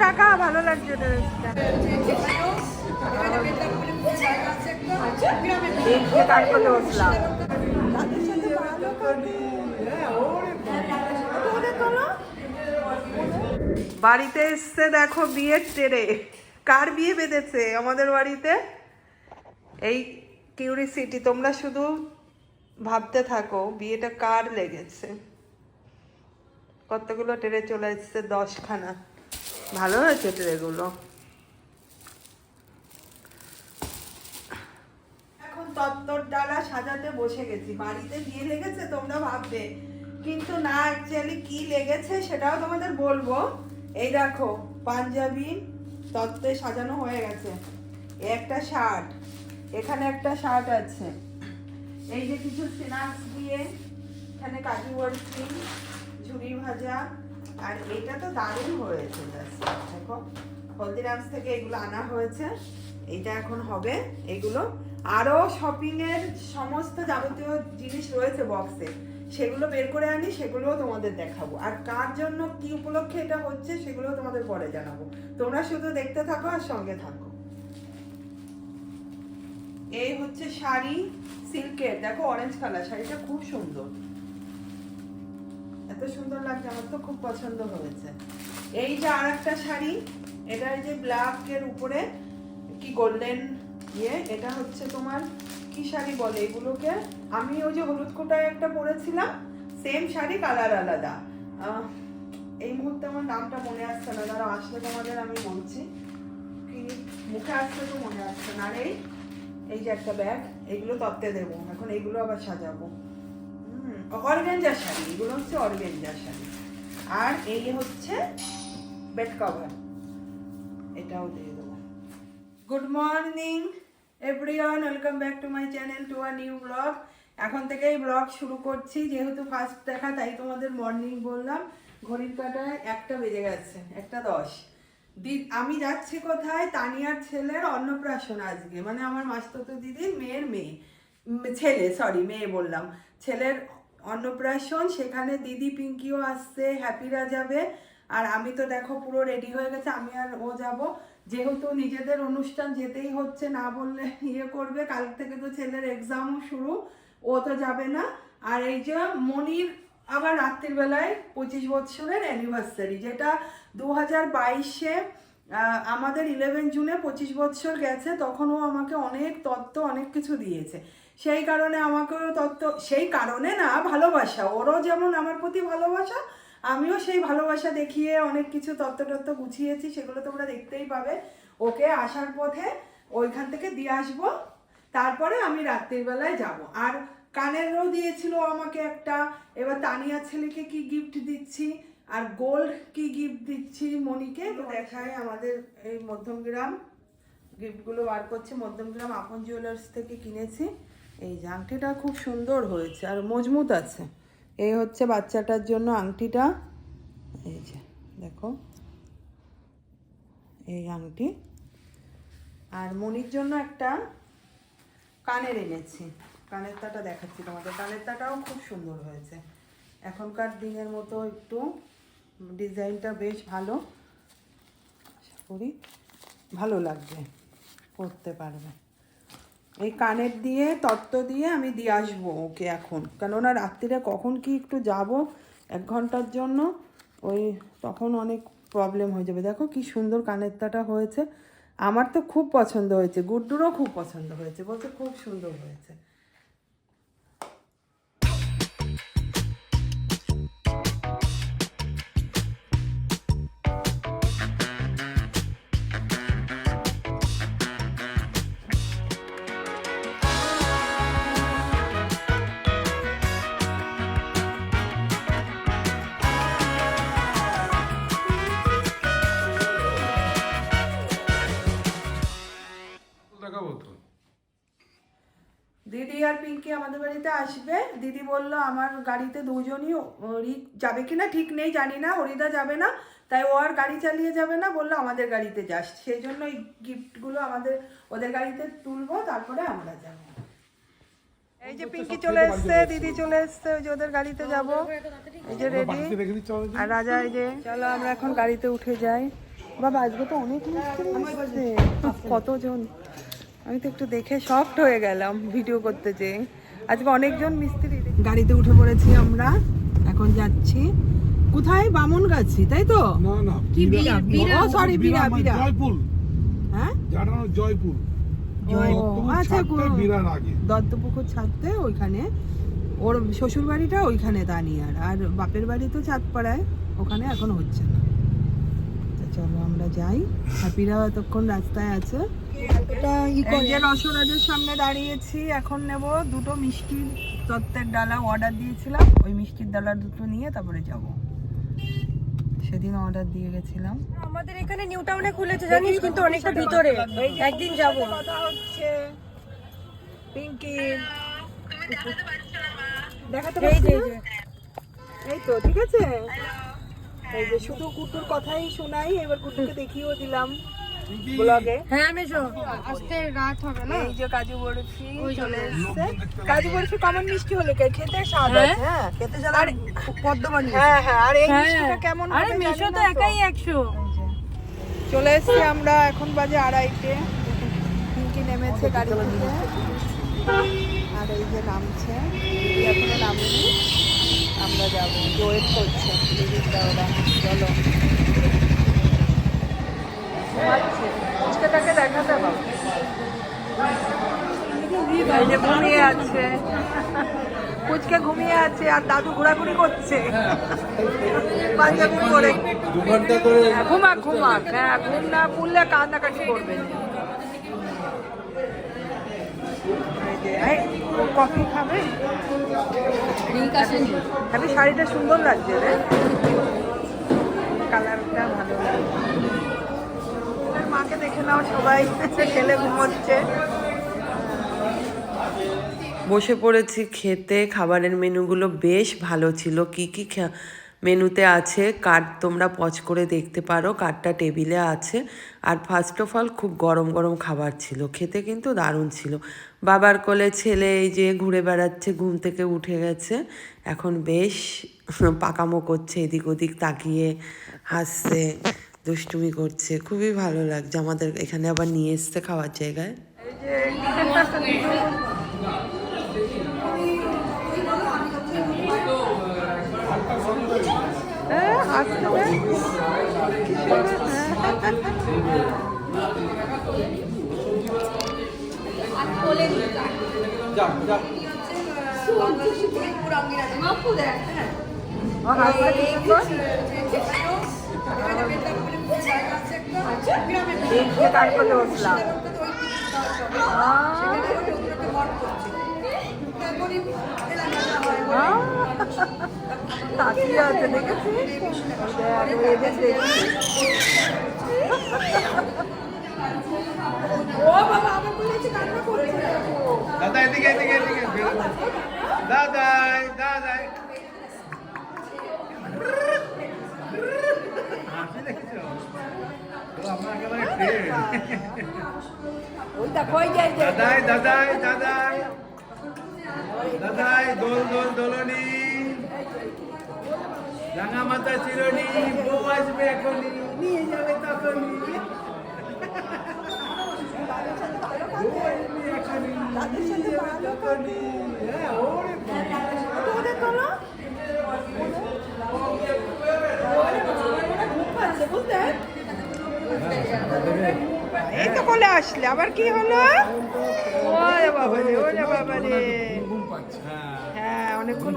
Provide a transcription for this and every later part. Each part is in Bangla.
টাকা ভালো লাগছে ড্রেসটা। বাড়িতে এসছে দেখো বিয়ের টেরে। কার বিয়ে বেঁধেছে আমাদের বাড়িতে? এই কিউরিসিটি, তোমরা শুধু ভাবতে থাকো বিয়েটা কার লেগেছে। কতগুলো টেরে চলে এসছে, 10খানা। ভালো হয়েছে টেরেগুলো। এখন তত্তর ডালা সাজাতে বসে গেছি। বাড়িতে বিয়ে লেগেছে তোমরা ভাববে, কিন্তু না, অ্যাকচুয়ালি কি লেগেছে সেটাও তোমাদের বলবো। এই দেখো পাঞ্জাবি তত্ত্বে সাজানো হয়ে গেছে। একটা শার্ট, এখানে একটা শার্ট আছে। এই যে কিছু স্ন্যাক্স দিয়ে, এখানে কাজু বরফি, ঝুড়ি ভাজা, আর এটা তো দারুণ হয়েছে। দেখো হলদিরামস থেকে এগুলো আনা হয়েছে। এটা এখন হবে এগুলো। আরো শপিং এর সমস্ত যাবতীয় জিনিস রয়েছে বক্সে, সেগুলো বের করে আনি, সেগুলোও তোমাদের দেখাবো। আর কার জন্য কি উপলক্ষে এটা হচ্ছে সেগুলো তোমাদের পরে জানাবো। তোমরা শুধু দেখতে থাকো আর সঙ্গে থাকো। এই হচ্ছে শাড়ি, সিল্কের। দেখো অরেঞ্জ কালার শাড়িটা খুব সুন্দর, এত সুন্দর লাগছে, আমার তো খুব পছন্দ হয়েছে। এই যে আর একটা শাড়ি, এটা যে ব্ল্যাক এর উপরে কি গোল্ডেন ইয়ে, এটা হচ্ছে তোমার কি শাড়ি বলে এগুলোকে? আমি ওই যে হলুদ কোটায় একটা পরেছিলাম, সেম শাড়ি, কালার আলাদা। এই মুহূর্তে আমার নামটা মনে আসছে না, দাঁড়াও আসলে তোমাদের আমি বলছি। কি মুখে আসছে তো মনে আসছে না। আর এই যে একটা ব্যাগ, এগুলো তত্ত্বে দেবো এখন, এগুলো আবার সাজাবো। অর্গানজা শাড়ি, এগুলো হচ্ছে অর্গানজা শাড়ি। আর এই হচ্ছে বেড কভার, এটাও দিয়ে দেবো। Good morning everyone, welcome back to my channel, to a new blog. এখন থেকেই ব্লগ শুরু করছি, যেহেতু ফার্স্ট দেখা তাই তোমাদের মর্নিং বললাম। ঘড়ির কাঁটায় 1টা বেজে গেছে, 1:10। আমি যাচ্ছি কোথায়? তানিয়ার ছেলের অন্নপ্রাশন আজকে, মানে আমার মাসতুতো দিদির মেয়ের ছেলে, সরি মেয়ে বললাম, ছেলের অন্নপ্রাশন। সেখানে দিদি পিঙ্কিও আসছে, হ্যাপিরা যাবে, আর আমি তো দেখো পুরো রেডি হয়ে গেছে। আমি আর ও যাব, যেহেতু নিজেদের অনুষ্ঠান যেতেই হচ্ছে, না বললে ইয়ে করবে। কাল থেকে তো ছেলের এক্সামও শুরু, ও তো যাবে না। আর এই যে মনির আবার রাত্রির বেলায় 25 বছরের অ্যানিভার্সারি, যেটা 2022-এ আমাদের 11 জুনে 25 বছর গেছে। তখন ও আমাকে অনেক তত্ত্ব, অনেক কিছু দিয়েছে। সেই কারণে আমাকেও তত্ত্ব, সেই কারণে না, ভালোবাসা, ওরও যেমন আমার প্রতি ভালোবাসা, আমিও সেই ভালোবাসা দেখিয়ে অনেক কিছু তত্ত্ব গুছিয়েছি, সেগুলো তোমরা দেখতেই পাবে। ওকে আসার পথে ওইখান থেকে দিয়ে আসবো, তারপরে আমি রাত্রির বেলায় যাব। আর কানেরও দিয়েছিল আমাকে একটা। এবার তানিয়ার ছেলেকে কি গিফট দিচ্ছি, আর গোল্ড কি গিফট দিচ্ছি মনিকে, তো দেখায়। আমাদের এই মধ্যমগ্রাম গিফটগুলো বার করছে, মধ্যমগ্রাম আপন জুয়েলার্স থেকে কিনেছি। এই যে আংটিটা খুব সুন্দর হয়েছে আর মজবুত আছে। এই হচ্ছে বাচ্চাটার জন্য আংটিটা, এই যে দেখো এই আংটি। আর মনির জন্য একটা কানের এনেছি, কানের তাটা দেখাচ্ছি তোমাদের। কানের তাটাও খুব সুন্দর হয়েছে, এখনকার দিনের মতো একটু ডিজাইনটা বেশ ভালো। আশা করি ভালো লাগবে, পরতে পারবে। এই কানের দিয়ে তত্ত্ব দিয়ে আমি দিয়ে আসবো ওকে এখন, কেননা রাত্রিরে কখন কি একটু যাব 1 ঘন্টার জন্য, ওই তখন অনেক প্রবলেম হয়ে যাবে। দেখো কি সুন্দর কানের তাটা হয়েছে, আমার তো খুব পছন্দ হয়েছে, গুড্ডুরও খুব পছন্দ হয়েছে, বলছে খুব সুন্দর হয়েছে। দিদি আর পিঙ্কি আমাদের বাড়িতে আসবে। দিদি বলল আমার গাড়িতে দুজনই, যাবে কিনা ঠিক নেই, জানি না, হরিদা যাবে না, তাই ও আর গাড়ি চালিয়ে যাবে না, বললো আমাদের গাড়িতে যাস। সেই জন্য এই গিফটগুলো ওদের গাড়িতে তুলবো, তারপরে আমরা যাবো। এই যে পিঙ্কি চলে এসছে, দিদি চলে এসছে, ওই যে ওদের গাড়িতে যাব। এই যে রেডি, আর রাজা এই যে। চলো আমরা এখন গাড়িতে উঠে যাই। বাবা আজকে তো অনেক মিস্ত্রি এসেছে, কতজন! আমি তো একটু দেখে শকড হয়ে গেলাম ভিডিও করতে যেয়ে। আজকে অনেকজন মিস্ত্রি। গাড়িতে উঠে পড়েছি আমরা, এখন যাচ্ছি কোথায়? বামনগাছি, তাই তো? না না, ও সরি, বিরা বিরা। জয়পুর। হ্যাঁ জানানো জয়পুর। আচ্ছা, বিরার আগে দত্তপুকুর ছাড়তে ওইখানে ওর শ্বশুর বাড়িটা ওইখানে দানিয়ার, আর বাপের বাড়ি তো চাঁদপাড়ায়, ওখানে এখন হচ্ছে না। তো চলো আমরা যাই। হ্যাপিরা এতক্ষণ রাস্তায় আছে। রসরাজের সামনে দাঁড়িয়েছি, এখন নেব দুটো মিষ্টির তত্ত্বের ডালা অর্ডার দিয়েছিলাম, ওই মিষ্টির ডালা দুটো নিয়ে তারপরে যাব। সেদিন অর্ডার দিয়ে গেছিলাম। আমাদের এখানে নিউ টাউনে খুলেছে জানিস, কিন্তু অনেকটা ভিতরে, একদিন যাব। কথা হচ্ছে পিঙ্কি, দেখাতে পারছি না? এই তো ঠিক আছে। এই যে শুধু কুটুর কথাই শোনাই, এবার কুটুকে দেখিয়েও দিলাম ব্লগে। হ্যাঁ মেশো, আজকে রাত হবে না। এই যে কাজু বরফি চলে এসেছে। কাজু বরফি কেমন মিষ্টি হলো, খেতে স্বাদ আছে। হ্যাঁ খেতে স্বাদ। আর পদ্মবাণী, হ্যাঁ হ্যাঁ। আর এই মিষ্টিটা কেমন? আরে মেশো তো একাই 100। চলে এসেছি আমরা, এখন বাজে 2:30। পিঙ্কি নেমেছে গাড়ি থেকে, আর এই যে নামছে, এখনো নামেনি। আমরা যাবো, ওয়েট করছে দিদিরা ওরা। চলো, ফুচকাটাকে দেখাতে পাবো, এই যে ঘুমিয়ে আছে ফুচকা, ঘুমিয়ে আছে, আর দাদু ঘোরাঘুরি করছে পাঞ্জাবি পরে। ঘুমাক ঘুমাক, হ্যাঁ ঘুম না পুললে কান্নাকাটি করবে। কফি খাবে? আমি শাড়িটা সুন্দর লাগছে রে, কালারটা ভালো লাগছে। মাকে দেখে নাও সবাই, খেলে ঘুমোচ্ছে। বসে পড়েছি খেতে। খাবারের মেনুগুলো বেশ ভালো ছিল। কি কি মেনুতে আছে কার্ড তোমরা পজ করে দেখতে পারো, কার্ডটা টেবিলে আছে। আর ফার্স্ট অফ অল খুব গরম গরম খাবার ছিল, খেতে কিন্তু দারুণ ছিল। বাবার কোলে ছেলে এই যে ঘুরে বেড়াচ্ছে, ঘুম থেকে উঠে গেছে, এখন বেশ পাকামো করছে, এদিক ওদিক তাকিয়ে হাসছে, দুষ্টুমি করছে, খুবই ভালো লাগছে। আমাদের এখানে আবার নিয়ে এসছে খাওয়ার জায়গায়। বসলাম তাকিয়ে আছে, দেখেছি দাদা এদিকে এদিকে এদিকে দাদাই দাদাই হাসি দেখছো তো আমরা একেবারে দাদাই দাদাই দাদাই দাদাই দোল দোল দোলনি রাঙা মাথা চিরনি, বউ আসবে এখনই, নিয়ে যাবে তখনই। এই তো বলে আসলে আবার কি হলো? ওরে বাবা রে, ওরে বাবা রে। হ্যাঁ অনেকক্ষণ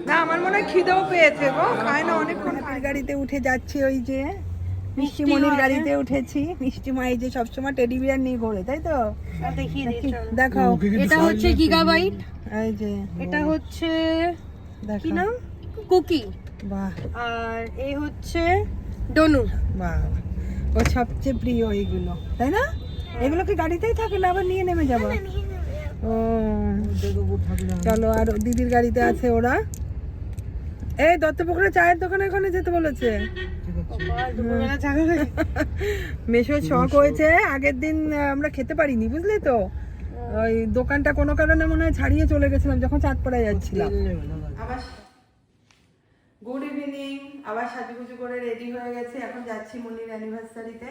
না, আমার মনে হয় খিদেও পেয়েছে গো, খায় না অনেকক্ষণ। গাড়িতে উঠে যাচ্ছি, ওই যে মিষ্টি মনির গাড়িতে উঠেছি। মিষ্টি মা এই যে সবসময় টেডি বিয়ার নিয়ে ঘোরে, তাই তো? দেখাও। এটা হচ্ছে গিগাবাইট, এই যে এটা হচ্ছে কি দেখো, নাম, কুকি। বাহ, আর এই হচ্ছে ডনু। বাহ, ও সবচেয়ে প্রিয় এইগুলো, তাই না? এগুলো কি গাড়িতেই থাকে না আবার নিয়ে নেমে যাবো? ও চলো, আর দিদির গাড়িতে আছে ওরা। এই দত্তপুকুরে চায়ের দোকানে ওখানে যেতে বলেছে। মেশোর শখ হয়েছে, আগের দিন আমরা খেতে পারিনি, বুঝলি তো? ওই দোকানটা কোনো কারণে মনে হয় ছাড়িয়ে চলে গেছিলাম যখন চাঁদপাড়ায় যাচ্ছিলাম। Good evening. আবার সাজুগুজু করে রেডি হয়ে গেছি, এখন যাচ্ছি মুন্নির অ্যানিভার্সারিতে।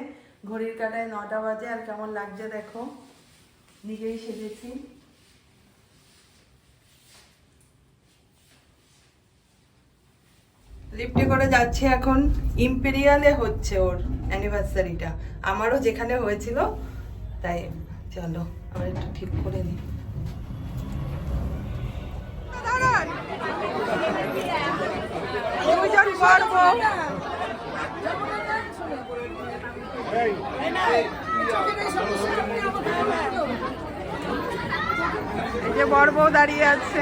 ঘড়ির কাঁটায় 9টা বাজে, আর কেমন লাগছে দেখো, নিজেই সেজেছি। লিফটে করে যাচ্ছে এখন, ইম্পেরিয়ালে হচ্ছে ওর অ্যানিভার্সারিটা, আমারও যেখানে হয়েছিল তাই। চলো আমরা একটু ঠিক করে নিই। এই যে বর বউ দাঁড়িয়ে আছে।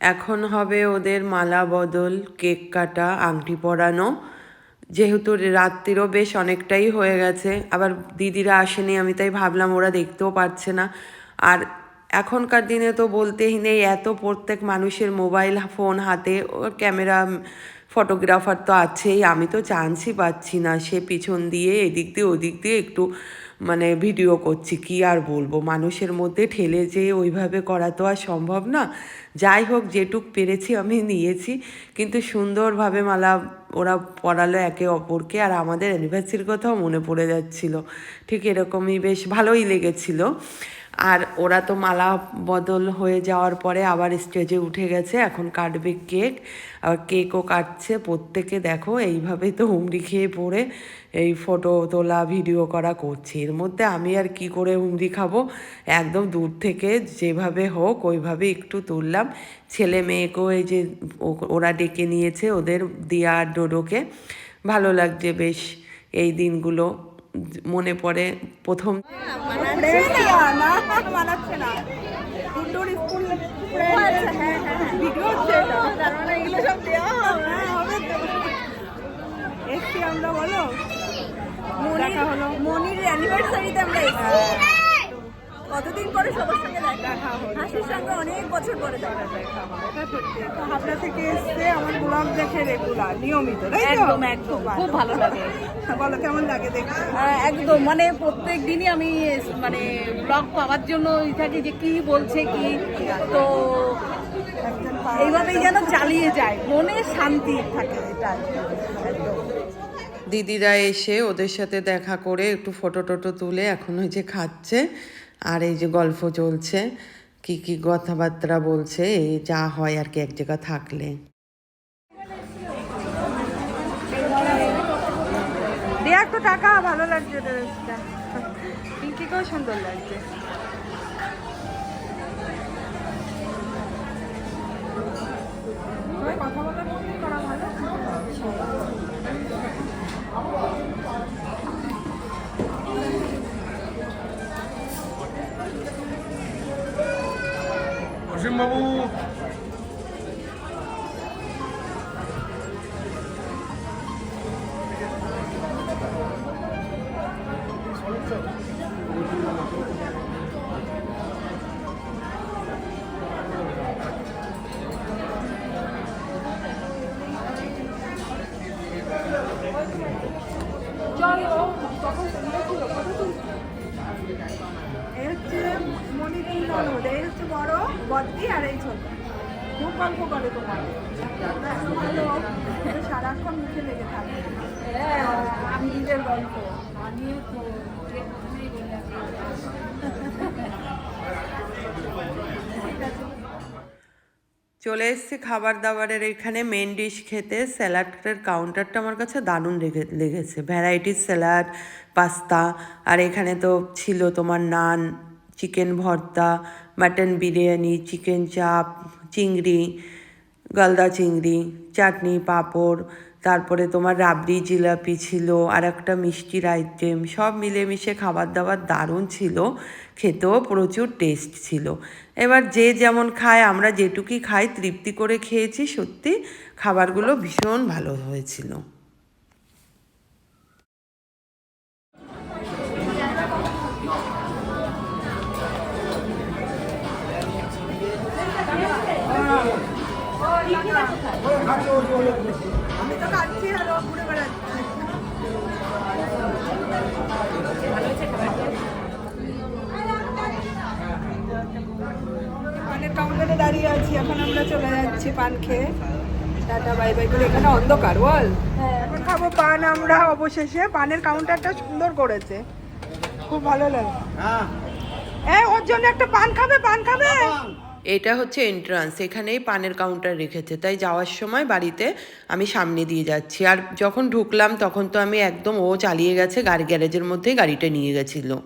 এখন হবে ওদের মালা বদল, কেক কাটা, আংটি পরানো। যেহেতু রাত্রিরও বেশ অনেকটাই হয়ে গেছে, আবার দিদিরা আসেনি, আমি তাই ভাবলাম ওরা দেখতেও পারছে না। আর এখনকার দিনে তো বলতেই নেই, এত প্রত্যেক মানুষের মোবাইল ফোন হাতে, ক্যামেরা, ফটোগ্রাফার তো আছেই। আমি তো চান্সই পাচ্ছি না, সে পিছন দিয়ে এদিক দিয়ে ওদিক দিয়ে একটু মানে ভিডিও করছি। কি আর বলবো, মানুষের মধ্যে ঠেলে যে ওইভাবে করা তো আর সম্ভব না। যাই হোক, যেটুক পেরেছি আমি নিয়েছি, কিন্তু সুন্দরভাবে মালা ওরা পরালো একে অপরকে, আর আমাদের অ্যানিভার্সারির কথাও মনে পড়ে যাচ্ছিল। ঠিক এরকমই বেশ ভালোই লেগেছিল। আর ওরা তো মালা বদল হয়ে যাওয়ার পরে আবার স্টেজে উঠে গেছে, এখন কাটবে কেক। আর কেকও কাটছে প্রত্যেকে, দেখো এইভাবেই তো হুমড়ি খেয়ে পড়ে এই ফটো তোলা ভিডিও করা করছে। এর মধ্যে আমি আর কি করে হুমড়ি খাবো, একদম দূর থেকে যেভাবে হোক ওইভাবে একটু তুললাম। ছেলে মেয়েকেও এই যে ওরা ডেকে নিয়েছে, ওদের দিয়া আর ডোডোকে। ভালো লাগছে বেশ এই দিনগুলো, মনে পড়ে প্রথম। আমরা বলো মনির অ্যানিভার্সারিতে আমরা কতদিন পরে সবার সঙ্গে দেখা হলো, হাসির সঙ্গে অনেক বছর পরে দেখা তো হাবড়া থেকে এসছে, আমার ব্লগ দেখে রেগুলার নিয়মিত, একদম একদম খুব ভালো লাগে। বলো কেমন লাগে দেখতে? একদম মানে প্রত্যেক দিনই আমি মানে ব্লগ পাওয়ার জন্য থাকি যে কি বলছে কি, তো এইভাবেই যেন চালিয়ে যায়, মনে শান্তি থাকে এটা একদম। দিদিরা এসে ওদের সাথে দেখা করে একটু ফটো টটো তুলে এখন ওই যে খাচ্ছে, আর এই যে গল্প চলছে, কি কি কথাবার্তা বলছে, এই যা হয় আর কি এক জায়গা থাকলে। দেখ তো টাকা, ভালো লাগছে ড্রেসটা, পিঙ্কিকেও সুন্দর লাগছে। কথা বলার মধ্যে করা ভালো। অসীম বাবু, এই হচ্ছে মনির ননদ, এই হচ্ছে বড় বদ্দি, আর এই ছোট। খুব গল্প করে তোমার, ভালো, সারাক্ষণ মুখে লেগে থাকে। আমি নিজের গল্প আমিও তো চলে এসেছি খাবার দাবারের এখানে মেন ডিশ খেতে। স্যালাডের কাউন্টারটা আমার কাছে দারুণ লেগেছে, ভ্যারাইটিস স্যালাড, পাস্তা, আর এখানে তো ছিল তোমার নান, চিকেন ভর্তা, মাটন বিরিয়ানি, চিকেন চাপ, চিংড়ি, গলদা চিংড়ি, চাটনি, পাঁপড়, তারপরে তোমার রাবড়ি জিলাপি ছিল, আর একটা মিষ্টির আইটেম, সব মিলেমিশে খাবার দাবার দারুণ ছিল, খেতেও প্রচুর টেস্ট ছিল। এবার যে যেমন খায়, আমরা যেটুকুই খাই তৃপ্তি করে খেয়েছি, সত্যি খাবারগুলো ভীষণ ভালো হয়েছিল। আমি তো খাচ্ছি আর ও ঘুরে বেড়াচ্ছি। পানের কাউন্টারে দাঁড়িয়ে আছি, এখন আমরা চলে যাচ্ছি পান খেয়ে। টাটা বাই বাই করে। এখানে অন্ধকার বল। এখন খাবো পান আমরা অবশেষে। পানের কাউন্টারটা সুন্দর করেছে, খুব ভালো লাগে। ওর জন্য একটা পান খাবে, পান খাবে। এটা হচ্ছে এন্ট্রান্স, এখানেই পানের কাউন্টার রেখেছে, তাই যাওয়ার সময় বাড়িতে আমি সামনে দিয়ে যাচ্ছি। আর যখন ঢুকলাম তখন তো আমি একদম, ও চালিয়ে গেছে, গাড়ি গ্যারেজের মধ্যেই গাড়িটা নিয়ে গেছিলো।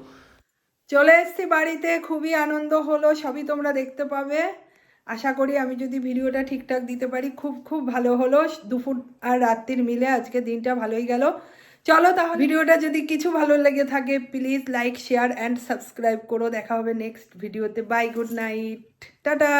চলে এসেছি বাড়িতে, খুবই আনন্দ হলো, সবই তোমরা দেখতে পাবে। আশা করি আমি যদি ভিডিওটা ঠিকঠাক দিতে পারি, খুব খুব ভালো হলো। দুপুর আর রাত্রির মিলে আজকে দিনটা ভালোই গেল। চলো তাহলে, ভিডিওটা যদি কিছু ভালো লেগে থাকে please like, share and subscribe করো। দেখা হবে নেক্সট ভিডিওতে। Bye, good night, tata.